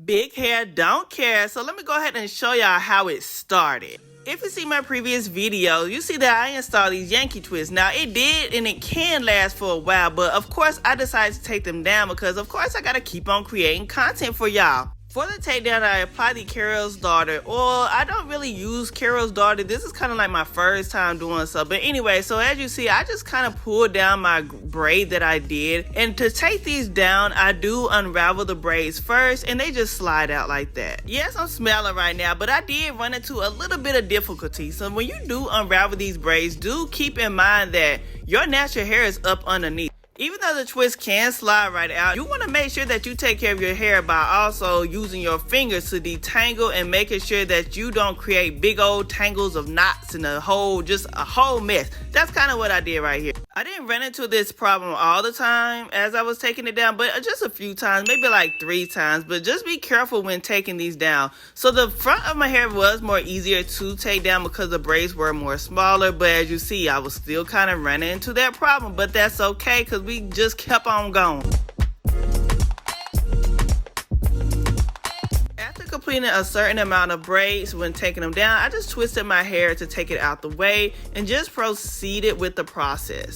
Big hair, don't care. So let me go ahead and show y'all how it started. If you see my previous video, you see that I installed these Yankee twists. Now it did and it can last for a while, but of course I decided to take them down because of course I gotta keep on creating content for y'all. For the takedown, I apply the Carol's Daughter oil. I don't really use Carol's Daughter. This is kind of like my first time doing so. But anyway, so as you see, I just kind of pulled down my braid that I did. And to take these down, I do unravel the braids first and they just slide out like that. Yes, I'm smelling right now, but I did run into a little bit of difficulty. So when you do unravel these braids, do keep in mind that your natural hair is up underneath. Even though the twist can slide right out, you want to make sure that you take care of your hair by also using your fingers to detangle and making sure that you don't create big old tangles of knots and just a whole mess. That's kind of what I did right here. I didn't run into this problem all the time as I was taking it down, but just a few times, maybe like 3 times. But just be careful when taking these down. So the front of my hair was more easier to take down because the braids were more smaller. But as you see, I was still kind of running into that problem, but that's okay because we just kept on going. After completing a certain amount of braids when taking them down, I just twisted my hair to take it out the way and just proceeded with the process.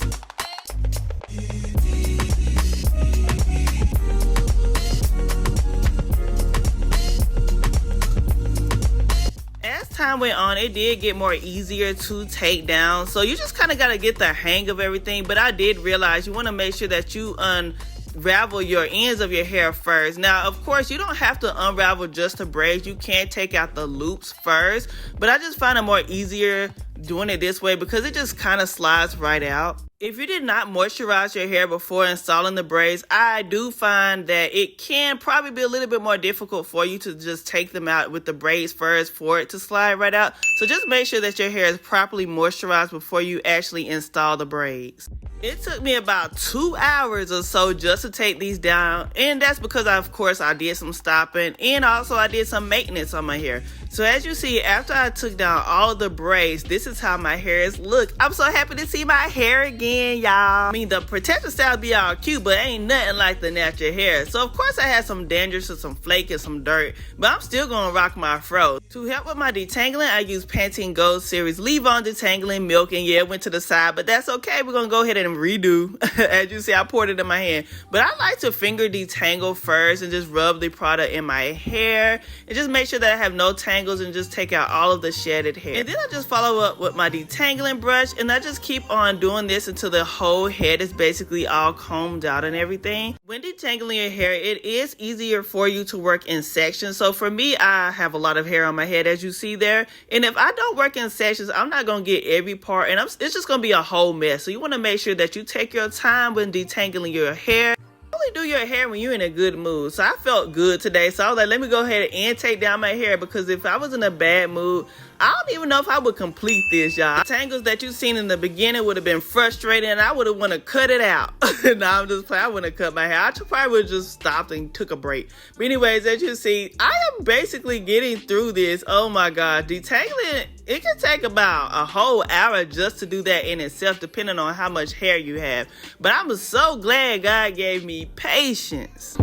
As time went on, it did get more easier to take down, so you just kind of got to get the hang of everything. But I did realize you want to make sure that you unravel your ends of your hair first. Now of course you don't have to unravel just the braids, you can take out the loops first, but I just find it more easier doing it this way because it just kind of slides right out. If you did not moisturize your hair before installing the braids, I do find that it can probably be a little bit more difficult for you to just take them out with the braids first for it to slide right out. So just make sure that your hair is properly moisturized before you actually install the braids. It took me about 2 hours or so just to take these down, and that's because of course I did some stopping and also I did some maintenance on my hair. So as you see, after I took down all of the braids, this is how my hair is look. I'm so happy to see my hair again, y'all. I mean, the protective style be all cute, but ain't nothing like the natural hair. So of course I had some dandruff and some flake and some dirt, but I'm still gonna rock my fro. To help with my detangling, I use Pantene Gold Series leave-on detangling milk, and yeah, it went to the side, but that's okay. We're gonna go ahead and redo. As you see, I poured it in my hand, but I like to finger detangle first and just rub the product in my hair and just make sure that I have no tangles and just take out all of the shedded hair. And then I just follow up with my detangling brush, and I just keep on doing this until the whole head is basically all combed out and everything. When detangling your hair, it is easier for you to work in sections. So for me, I have a lot of hair on my head as you see there, and if I don't work in sections, I'm not gonna get every part, and it's just gonna be a whole mess. So you want to make sure that you take your time when detangling your hair. Only do your hair when you're in a good mood. So I felt good today, so I was like, let me go ahead and take down my hair, because if I was in a bad mood, I don't even know if I would complete this, y'all. Tangles that you seen in the beginning would have been frustrating, and I would have want to cut it out. Nah, I'm just playing. I wouldn't have cut my hair. I probably would have just stopped and took a break. But anyways, as you see, I am basically getting through this. Oh my God, detangling, it can take about a whole hour just to do that in itself, depending on how much hair you have. But I'm so glad God gave me patience.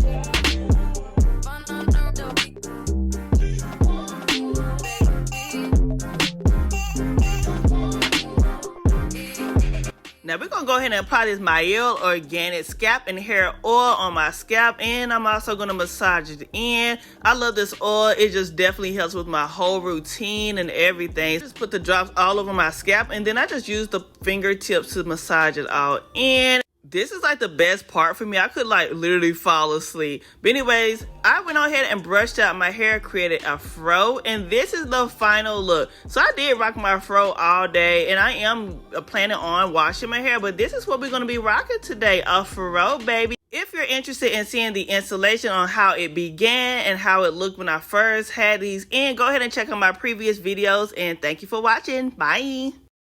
Now we're gonna go ahead and apply this Mielle Organic Scalp and Hair Oil on my scalp, and I'm also gonna massage it in. I love this oil. It just definitely helps with my whole routine and everything. Just put the drops all over my scalp, and then I just use the fingertips to massage it all in. This is like the best part for me. I could like literally fall asleep. But anyways, I went on ahead and brushed out my hair, created a fro, and this is the final look. So I did rock my fro all day, and I am planning on washing my hair, but this is what we're gonna be rocking today, a fro, baby. If you're interested in seeing the installation on how it began and how it looked when I first had these in, go ahead and check out my previous videos, and thank you for watching. Bye.